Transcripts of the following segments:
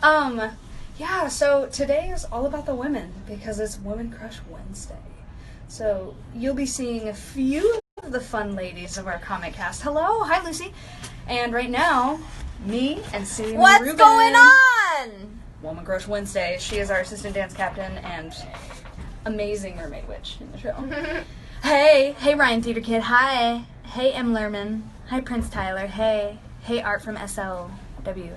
Yeah, so today is all about the women because it's Women Crush Wednesday. So you'll be seeing a few of the fun ladies of our comic cast. Hello, hi Lucy. And right now, me and Celia Mei Rubin. What's going on? Woman Crush Wednesday. She is our assistant dance captain and amazing mermaid witch in the show. Hey Ryan Theater Kid. Hi. Hey M. Lerman. Hi Prince Tyler. Hey Art from SLW.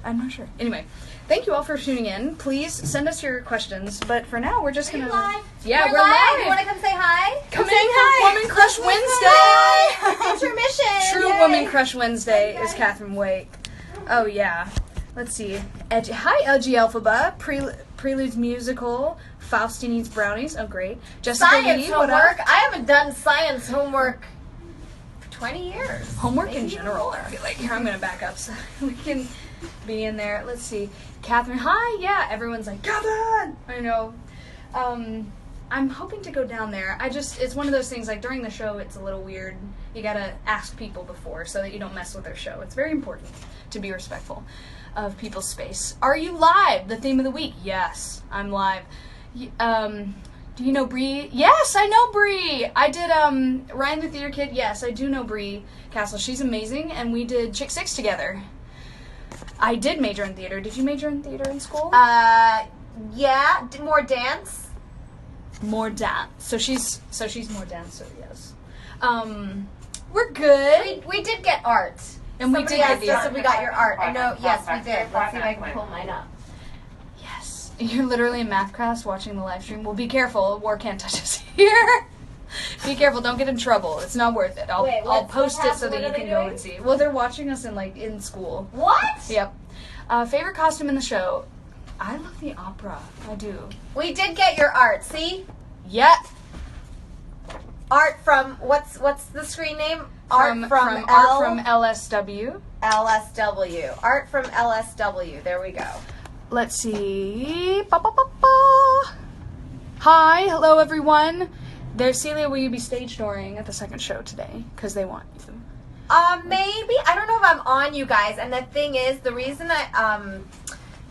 I'm not sure. Anyway, thank you all for tuning in. Please send us your questions. But for now, we're just gonna. Live? Yeah, we're live. You live. want to come say hi? Come say in hi. for Woman Crush Wednesday. Intermission. True Yay. Woman Crush Wednesday is Catherine Wake. Oh yeah. Let's see. Hi LG Alphaba. Preludes Musical. Faustin Eats Brownies. Oh great. Jessica Science Lee, what homework. up? I haven't done science homework for 20 years. Homework Maybe in general, more. I feel like. Here, I'm going to back up so we can be in there. Let's see. Catherine, hi. Yeah, everyone's like, Catherine! I know. I'm hoping to go down there. It's one of those things, like, during the show, it's a little weird. You got to ask people before so that you don't mess with their show. It's very important to be respectful of people's space. Are you live? The theme of the week. Yes, I'm live. Do you know Bree? Yes, I know Bree. I did Ryan the Theater Kid. Yes, I do know Bree Castle. She's amazing, and we did Chick 6 together. I did major in theater. Did you major in theater in school? Yeah, more dance. More dance. So she's more dancer. Yes. We're good. We did get art. And we did get the art. So we got your art. I know. Yes, we did. Let's see if I can pull mine up. You're literally in math class watching the live stream. Well, be careful. War can't touch us here. Be careful. Don't get in trouble. It's not worth it. I'll post it so that you can go and see. Well, they're watching us in school. What? Yep. Favorite costume in the show? I love the opera. I do. We did get your art. See? Yep. Art from what's the screen name? Art from LSW. LSW. Art from LSW. There we go. Let's see. Hi, hello everyone. There's Celia. Will you be stage dooring at the second show today? Because they want you. Maybe. I don't know if I'm on, you guys. And the thing is, the reason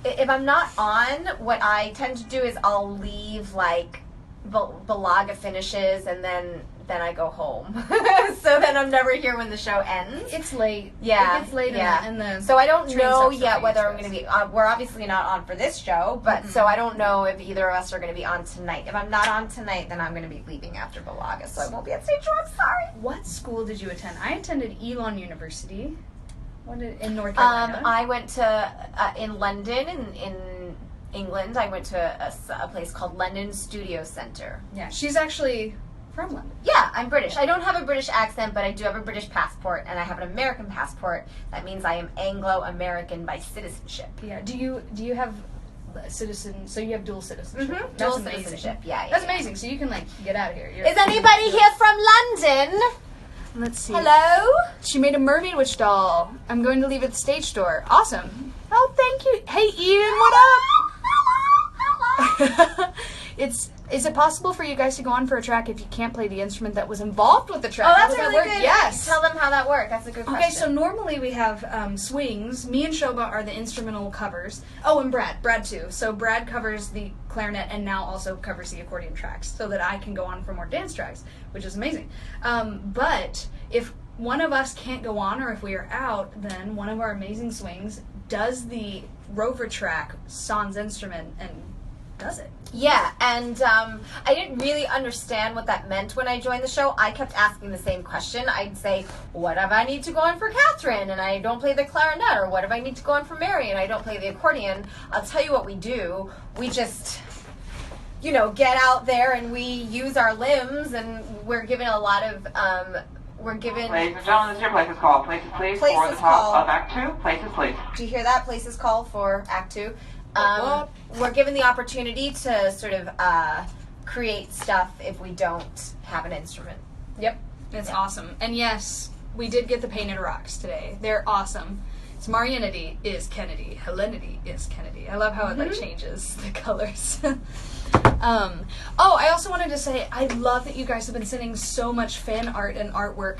if I'm not on, what I tend to do is I'll leave like Balaga finishes and then I go home. So then I'm never here when the show ends. It's late. Yeah. It gets late in the so I don't train know stops yet already, whether I'm going to be we're obviously not on for this show, but so I don't know if either of us are going to be on tonight. If I'm not on tonight, then I'm going to be leaving after Balaga, so I won't be at stage show. I'm sorry. What school did you attend? I attended Elon University. In North Carolina? I went to in London in England. I went to a place called London Studio Centre. Yeah, she's actually from London. Yeah, I'm British. I don't have a British accent, but I do have a British passport, and I have an American passport. That means I am Anglo-American by citizenship. Yeah. Do you have citizen? So you have dual citizenship. Mm-hmm. That's Dual amazing. citizenship. Yeah. That's amazing. So you can get out of here. Is anybody here from London? Let's see. Hello? She She made a mermaid witch doll. I'm going to leave it at the stage door. Awesome. Oh, thank you. Hey, Ian, what up? Is it possible for you guys to go on for a track if you can't play the instrument that was involved with the track? Oh, How that's does that really work? good. Yes. Tell them how that worked. That's a good question. Okay, so normally we have swings. Me and Shoba are the instrumental covers. Oh, and Brad too. So Brad covers the clarinet and now also covers the accordion tracks so that I can go on for more dance tracks, which is amazing. But if one of us can't go on or if we are out, then one of our amazing swings does the rover track, sans instrument, and does it. Yeah, and I didn't really understand what that meant when I joined the show. I kept asking the same question. I'd say, what if I need to go on for Catherine and I don't play the clarinet? Or what if I need to go on for Mary and I don't play the accordion? I'll tell you what we do. We just, get out there and we use our limbs, and we're given a lot of, Ladies and gentlemen, this is your places call. Places please for the top of Act 2. Places please. Do you hear that? Places call for Act 2. We're given the opportunity to sort of create stuff if we don't have an instrument. Yep. It's awesome. And yes, we did get the painted rocks today. They're awesome. It's Marianity is Kennedy. Hellenity is Kennedy. I love how it changes the colors. I also wanted to say I love that you guys have been sending so much fan art and artwork,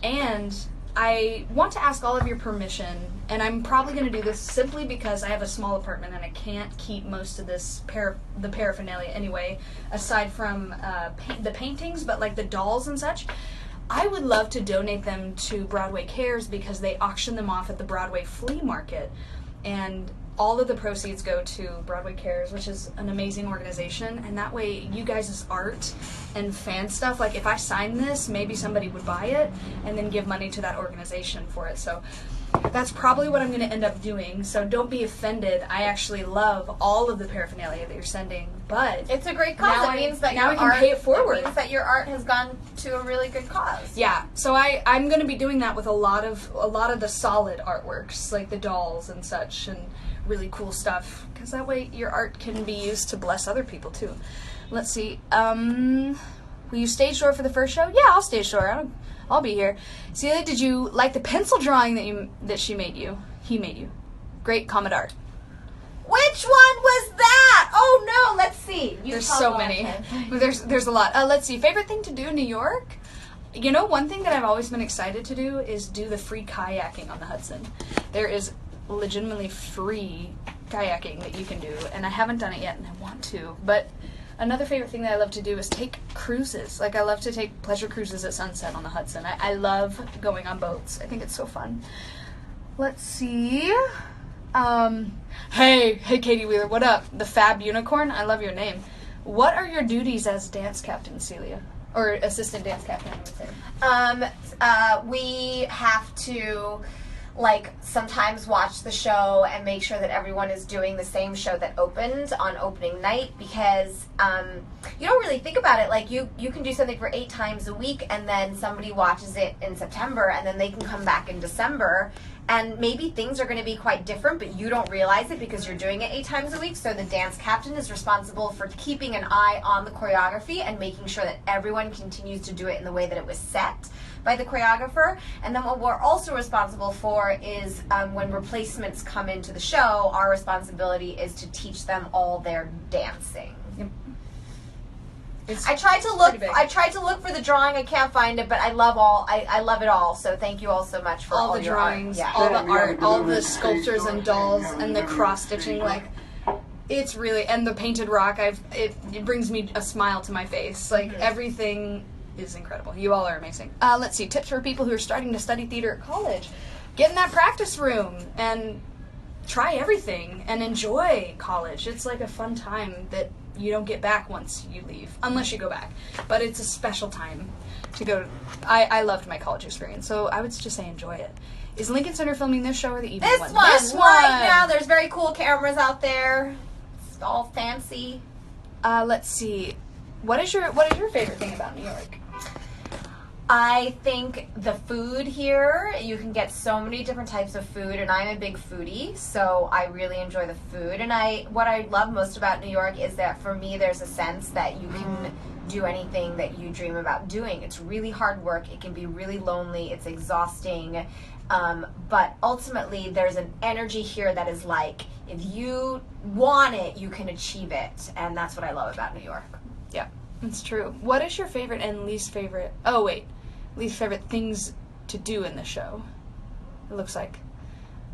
and I want to ask all of your permission, and I'm probably going to do this simply because I have a small apartment and I can't keep most of this the paraphernalia anyway, aside from the paintings, but like the dolls and such. I would love to donate them to Broadway Cares because they auction them off at the Broadway Flea Market, and all of the proceeds go to Broadway Cares, which is an amazing organization, and that way you guys' art and fan stuff, like if I sign this, maybe somebody would buy it and then give money to that organization for it. So that's probably what I'm going to end up doing, so don't be offended. I actually love all of the paraphernalia that you're sending, but it's a great cause. It means that now your I can art, pay it forward. It means that your art has gone to a really good cause. Yeah, so I'm going to be doing that with a lot of the solid artworks, like the dolls and such, and really cool stuff, because that way your art can be used to bless other people too. Let's see. Will you stage door for the first show? Yeah, I'll stage door. I'll be here. Celia, did you like the pencil drawing that she made you? He made you. Great comet art. Which one was that? Oh no, let's see. There's so many. There's a lot. Let's see. Favorite thing to do in New York? You know, one thing that I've always been excited to do is do the free kayaking on the Hudson. There is legitimately free kayaking that you can do, and I haven't done it yet, and I want to. But another favorite thing that I love to do is take cruises. Like, I love to take pleasure cruises at sunset on the Hudson. I love going on boats. I think it's so fun. Let's see. Hey, Katie Wheeler, what up? The Fab Unicorn? I love your name. What are your duties as dance captain, Celia? Or assistant dance captain, I would say. We have to, like, sometimes watch the show and make sure that everyone is doing the same show that opened on opening night, because you don't really think about it. Like, you can do something for 8 times a week, and then somebody watches it in September, and then they can come back in December, and maybe things are going to be quite different, but you don't realize it because you're doing it 8 times a week. So the dance captain is responsible for keeping an eye on the choreography and making sure that everyone continues to do it in the way that it was set by the choreographer. And then what we're also responsible for is when replacements come into the show, our responsibility is to teach them all their dancing. Yep. I tried to look for the drawing. I can't find it, but I love it all. So thank you all so much for all the your drawings, art. all the art, all the sculptures and dolls, and the cross stitching. Like, it's really, and the painted rock. It brings me a smile to my face. Like, everything is incredible. You all are amazing. Let's see, tips for people who are starting to study theater at college. Get in that practice room and try everything and enjoy college. It's like a fun time that you don't get back once you leave, unless you go back. But it's a special time to go. I loved my college experience, so I would just say enjoy it. Is Lincoln Center filming this show or the evening one? This one! Right now, there's very cool cameras out there. It's all fancy. Let's see. What is your favorite thing about New York? I think the food here, you can get so many different types of food, and I'm a big foodie, so I really enjoy the food. And what I love most about New York is that for me, there's a sense that you can do anything that you dream about doing. It's really hard work. It can be really lonely. It's exhausting. But ultimately, there's an energy here that is like, if you want it, you can achieve it. And that's what I love about New York. Yeah, it's true. What is your favorite and least favorite? Least favorite things to do in the show? It looks like.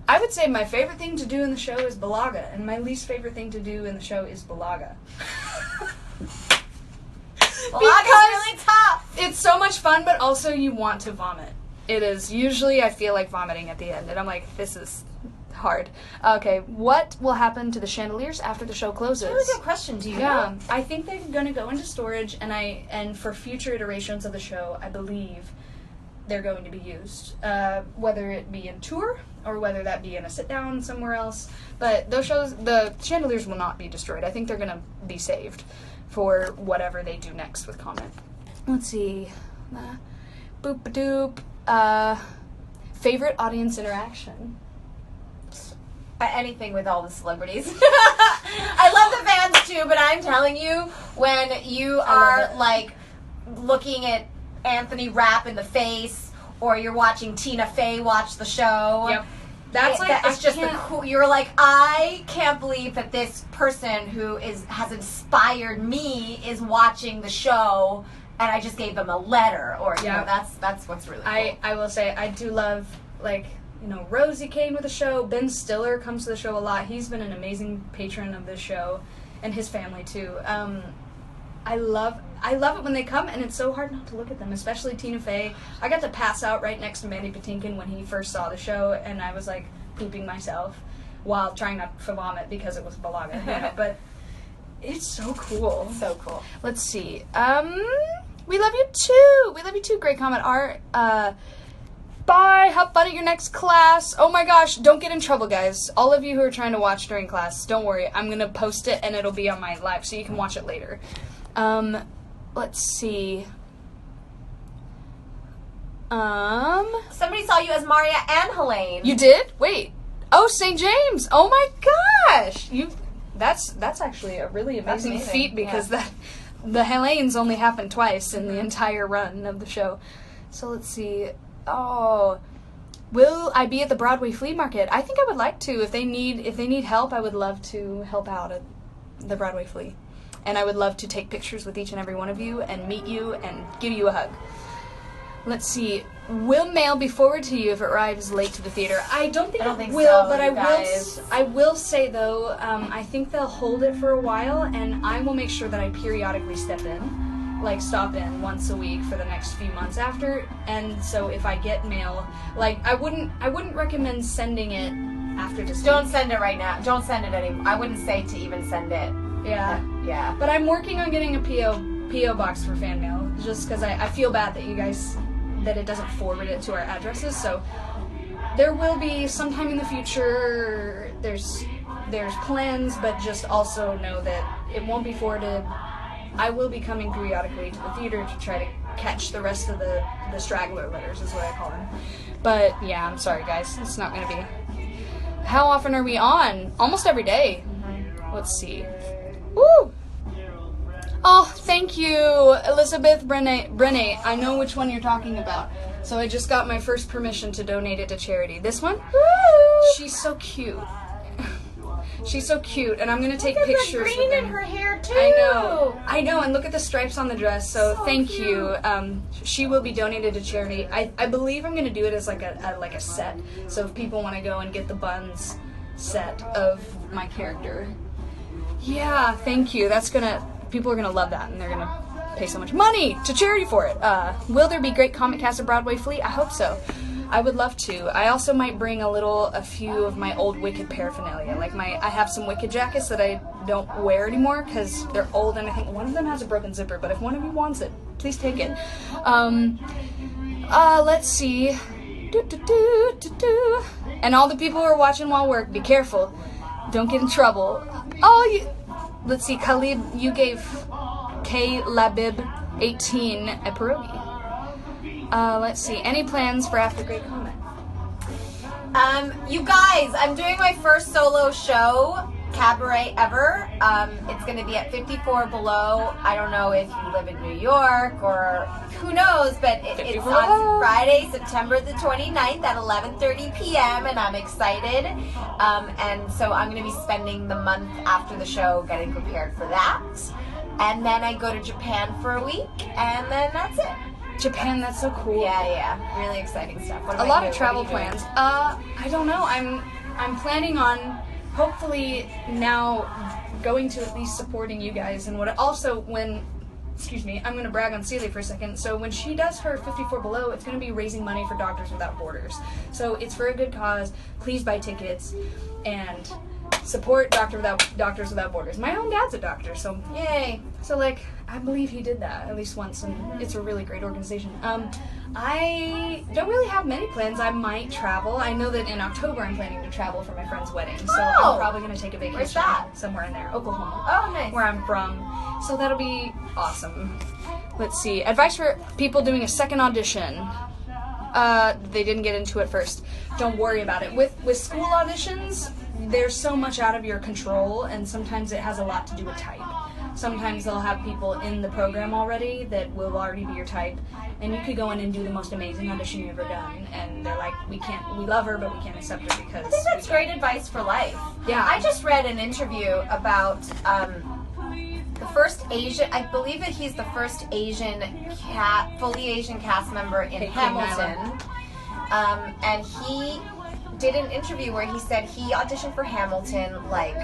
I would say my favorite thing to do in the show is Balaga, and my least favorite thing to do in the show is Balaga. Balaga's really tough. It's so much fun, but also you want to vomit. It is. Usually I feel like vomiting at the end, and I'm like, this is hard. Okay, what will happen to the chandeliers after the show closes? That's a really good question. Do you know? I think they're going to go into storage, and for future iterations of the show, I believe they're going to be used, whether it be in tour or whether that be in a sit-down somewhere else. But those shows, the chandeliers will not be destroyed. I think they're going to be saved for whatever they do next with Comet. Let's see. Boop-a-doop. Favorite audience interaction? Anything with all the celebrities. I love the fans too, but I'm telling you, when you are like looking at Anthony Rapp in the face, or you're watching Tina Fey watch the show. Yep. It's just the cool. You're like, I can't believe that this person who has inspired me is watching the show, and I just gave them a letter, or you know, that's what's really cool. I will say I do love, like, you know, Rosie came to the show. Ben Stiller comes to the show a lot. He's been an amazing patron of this show, and his family too. I love it when they come, and it's so hard not to look at them, especially Tina Fey. I got to pass out right next to Mandy Patinkin when he first saw the show, and I was like pooping myself while trying not to vomit because it was Balaga, you know, but it's so cool. So cool. Let's see. We love you too. We love you too. Great comment, Art. Bye. Have fun at your next class. Oh my gosh, don't get in trouble, guys. All of you who are trying to watch during class, don't worry. I'm going to post it and it'll be on my live so you can watch it later. Let's see. Somebody saw you as Maria and Helene. You did? Wait. Oh, St. James. Oh my gosh. That's actually a really amazing feat because the Helenes only happened twice in the entire run of the show. So let's see. Oh, will I be at the Broadway Flea Market? I think I would like to. If they need help, I would love to help out at the Broadway Flea. And I would love to take pictures with each and every one of you and meet you and give you a hug. Let's see. Will mail be forwarded to you if it arrives late to the theater? I don't think it will, but I will say though, I think they'll hold it for a while, and I will make sure that I periodically stop in once a week for the next few months after. And so if I get mail, like I wouldn't recommend sending it after December. Don't send it right now. Don't send it anymore. I wouldn't say to even send it. Yeah. But I'm working on getting a PO box for fan mail, just because I feel bad that you guys, that it doesn't forward it to our addresses. So there will be sometime in the future. There's plans, but just also know that it won't be forwarded. I will be coming periodically to the theater to try to catch the rest of the straggler letters, is what I call them. But yeah, I'm sorry guys, it's not going to be. How often are we on? Almost every day. Let's see. Woo! Oh, thank you, Elizabeth Brene. I know which one you're talking about. So I just got my first permission to donate it to charity. This one? Woo! She's so cute. She's so cute, and I'm going to take pictures with green them. in her hair, too. I know, and look at the stripes on the dress, so thank cute. you. She will be donated to charity. I believe I'm going to do it as like a set, so if people want to go and get the buns set of my character. Yeah, thank you. People are going to love that, and they're going to pay so much money to charity for it. Will there be great comic cast at Broadway Flea? I hope so. I would love to. I also might bring a few of my old Wicked paraphernalia. Like I have some Wicked jackets that I don't wear anymore because they're old, and I think one of them has a broken zipper, but if one of you wants it, please take it. Let's see. And all the people who are watching while work, be careful. Don't get in trouble. Let's see, Khalib, you gave K Labib 18 a pierogi. Let's see. Any plans for after Great Comet? You guys, I'm doing my first solo show, cabaret ever. It's going to be at 54 Below. I don't know if you live in New York or who knows, but it's on Friday, September the 29th at 11:30 p.m. and I'm excited. And so I'm going to be spending the month after the show getting prepared for that. And then I go to Japan for a week, and then that's it. Japan, that's so cool. Yeah. Really exciting stuff. A lot of travel plans. I don't know. I'm planning on hopefully now going to at least supporting you guys and I'm going to brag on Celia for a second. So when she does her 54 Below, it's going to be raising money for Doctors Without Borders. So it's for a good cause. Please buy tickets and support Doctors Without Borders. My own dad's a doctor, so yay. So I believe he did that at least once, and it's a really great organization. I don't really have many plans. I might travel. I know that in October I'm planning to travel for my friend's wedding, so I'm probably going to take a vacation. Where's that? Somewhere in there, Oklahoma. Oh, nice. Where I'm from. So that'll be awesome. Let's see. Advice for people doing a second audition. They didn't get into it first. Don't worry about it. With school auditions, there's so much out of your control, and sometimes it has a lot to do with type. Sometimes they'll have people in the program already that will already be your type, and you could go in and do the most amazing audition you've ever done, and they're like, we love her, but we can't accept her because... I think that's great advice for life. Yeah. I just read an interview about the first Asian, I believe that he's the first fully Asian cast member in Hamilton. And he did an interview where he said he auditioned for Hamilton like,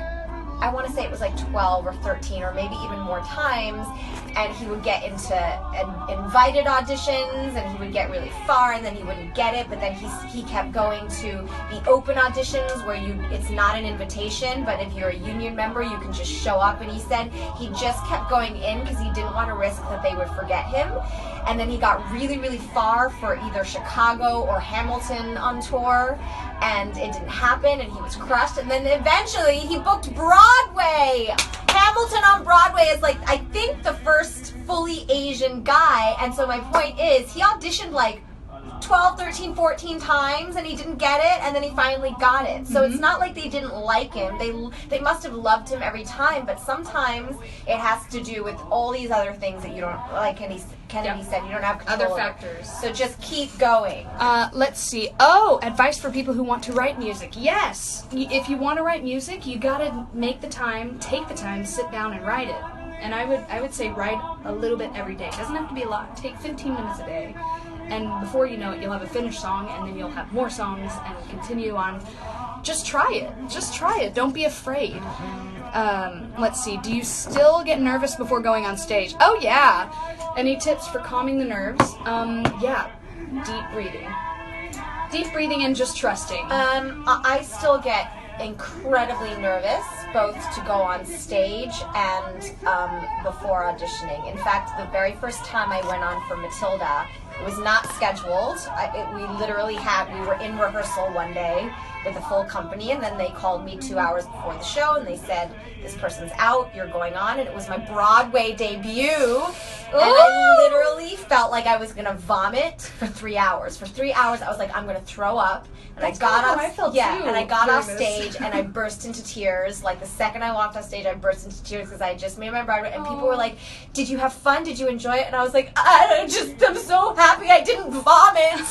I want to say it was like 12 or 13 or maybe even more times, and he would get into invited auditions and he would get really far and then he wouldn't get it, but then he kept going to the open auditions where it's not an invitation, but if you're a union member you can just show up, and he said he just kept going in because he didn't want to risk that they would forget him. And then he got really, really far for either Chicago or Hamilton on tour, and it didn't happen, and he was crushed. And then eventually he booked Broadway. Hamilton on Broadway is like, I think, the first fully Asian guy. And so my point is, he auditioned like 12, 13, 14 times and he didn't get it, and then he finally got it. So it's not like they didn't like him. They must have loved him every time, but sometimes it has to do with all these other things that you don't, like Kennedy said, you don't have control Other over. factors. So just keep going. Let's see. Oh, advice for people who want to write music. Yes! If you want to write music, you gotta take the time, sit down and write it. And I would say write a little bit every day. It doesn't have to be a lot. Take 15 minutes a day. And before you know it, you'll have a finished song, and then you'll have more songs, and continue on. Just try it. Just try it. Don't be afraid. Let's see. Do you still get nervous before going on stage? Oh, yeah. Any tips for calming the nerves? Yeah. Deep breathing. Deep breathing and just trusting. I still get incredibly nervous, both to go on stage and before auditioning. In fact, the very first time I went on for Matilda, it was not scheduled. We were in rehearsal one day with a full company, and then they called me 2 hours before the show, and they said, this person's out, you're going on, and it was my Broadway debut, and I literally felt like I was going to vomit for 3 hours. For 3 hours, I was like, I'm going to throw up, and That's kind of how I felt too and I got off during this. stage, and I burst into tears. Like, the second I walked off stage, I burst into tears because I had just made my Broadway, and people were like, did you have fun? Did you enjoy it? And I was like, I'm so happy I didn't vomit.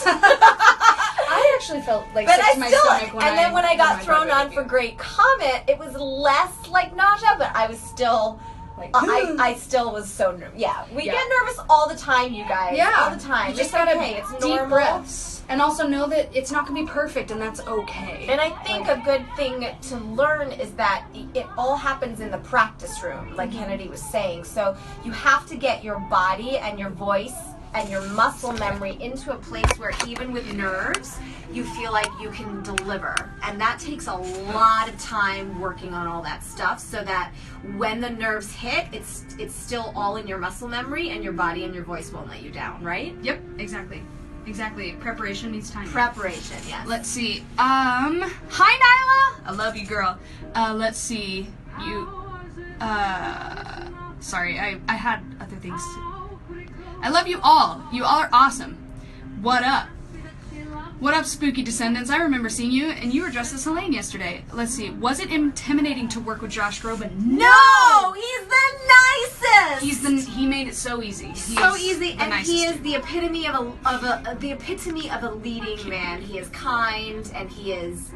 I actually felt like sick to my stomach when I got thrown on for Great Comet, it was less like nausea, but I was still like, I still was so nervous. Yeah, we get nervous all the time, you guys. Yeah, all the time. You just gotta it's deep normal. breaths, and also know that it's not gonna be perfect, and that's okay. And I think a good thing to learn is that it all happens in the practice room, like Kennedy was saying. So you have to get your body and your voice and your muscle memory into a place where even with nerves, you feel like you can deliver. And that takes a lot of time working on all that stuff, so that when the nerves hit, it's still all in your muscle memory, and your body and your voice won't let you down, right? Yep, exactly. Preparation needs time. Preparation, yes. Let's see. Hi, Nyla. I love you, girl. Let's see. Sorry, I had other things to... I love you all. You all are awesome. What up? What up, spooky descendants? I remember seeing you, and you were dressed as Helene yesterday. Let's see. Was it intimidating to work with Josh Groban? No! He's the nicest! He made it so easy. He is the epitome of a leading man. He is kind, and he is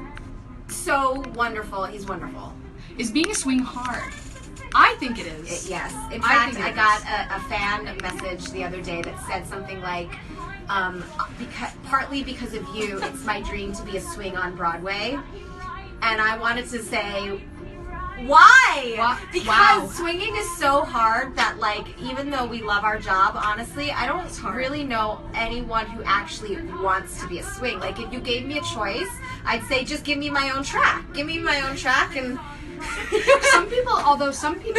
so wonderful. He's wonderful. Is being a swing hard? I think it is. Yes. In fact, I got a fan message the other day that said something like, partly because of you, it's my dream to be a swing on Broadway. And I wanted to say, why? Because swinging is so hard that, like, even though we love our job, honestly, I don't really know anyone who actually wants to be a swing. Like, if you gave me a choice, I'd say just give me my own track. Give me my own track, and... some people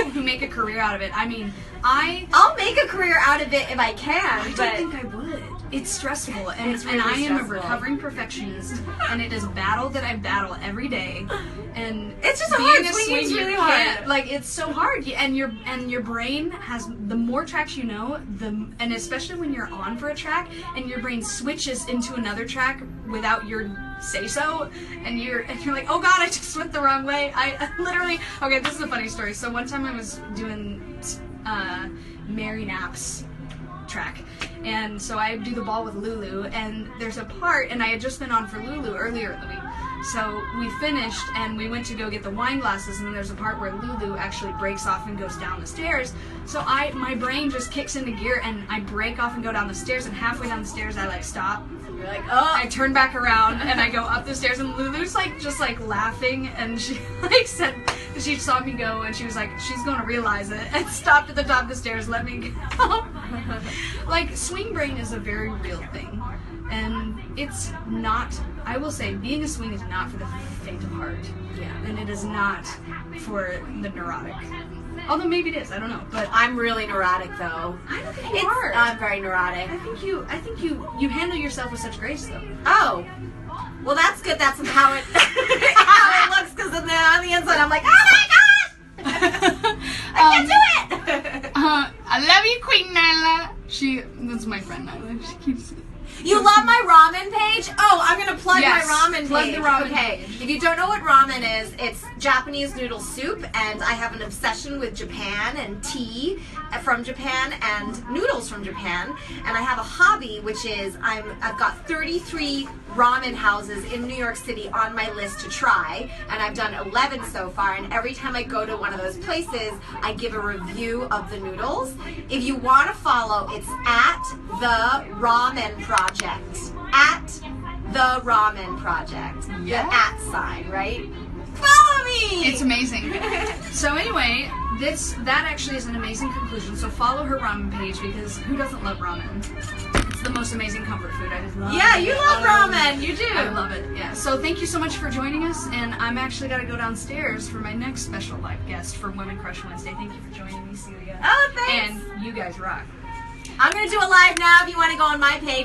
who make a career out of it, I mean, I'll make a career out of it if I can, but I don't think I would. It's stressful, and it's really I am stressful. a recovering perfectionist, and it is a battle that I battle every day. And it's just being hard. a Swinging's swing, really hard. Like, it's so hard, and your brain has, the more tracks you know, and especially when you're on for a track, and your brain switches into another track without your say so, and you're like, oh god, I just went the wrong way. I literally, okay, this is a funny story. So one time I was doing Mary Knapp's track, and so I do the ball with Lulu, and there's a part, and I had just been on for Lulu earlier in the week, So we finished and we went to go get the wine glasses, and then there's a part where Lulu actually breaks off and goes down the stairs. So my brain just kicks into gear and I break off and go down the stairs, and halfway down the stairs I like stop. You're like, oh. I turn back around and I go up the stairs, and Lulu's like just like laughing, and she like said she saw me go and she was like, she's gonna realize it, and stopped at the top of the stairs, let me go. Like, swing brain is a very real thing, and it's not, I will say, being a swing is not for the faint of heart. Yeah. And it is not for the neurotic. Although maybe it is, I don't know. But I'm really neurotic though. I don't think you are. I'm very neurotic. I think you handle yourself with such grace, though. Oh. Well, that's good. That's how it how it looks, because on the inside I'm like, oh my gosh! I can't do it! I love you, Queen Nyla. That's my friend Nyla. She keeps. You love my ramen page? Oh, I'm gonna plug Yes, my ramen plug page. the ramen okay. page. If you don't know what ramen is, it's Japanese noodle soup, and I have an obsession with Japan and tea from Japan and noodles from Japan. And I have a hobby, which is I've got 33 ramen houses in New York City on my list to try, and I've done 11 so far. And every time I go to one of those places, I give a review of the noodles. If you want to follow, it's at the Ramen Project. At the Ramen Project. Yeah. The at sign, right? Follow me! It's amazing. So anyway, that actually is an amazing conclusion. So follow her ramen page, because who doesn't love ramen? It's the most amazing comfort food. I just love it. Yeah, you love ramen. You do. I love it. Yeah. So thank you so much for joining us, and I'm actually got to go downstairs for my next special live guest for Women Crush Wednesday. Thank you for joining me, Celia. Oh, thanks. And you guys rock. I'm going to do a live now if you want to go on my page.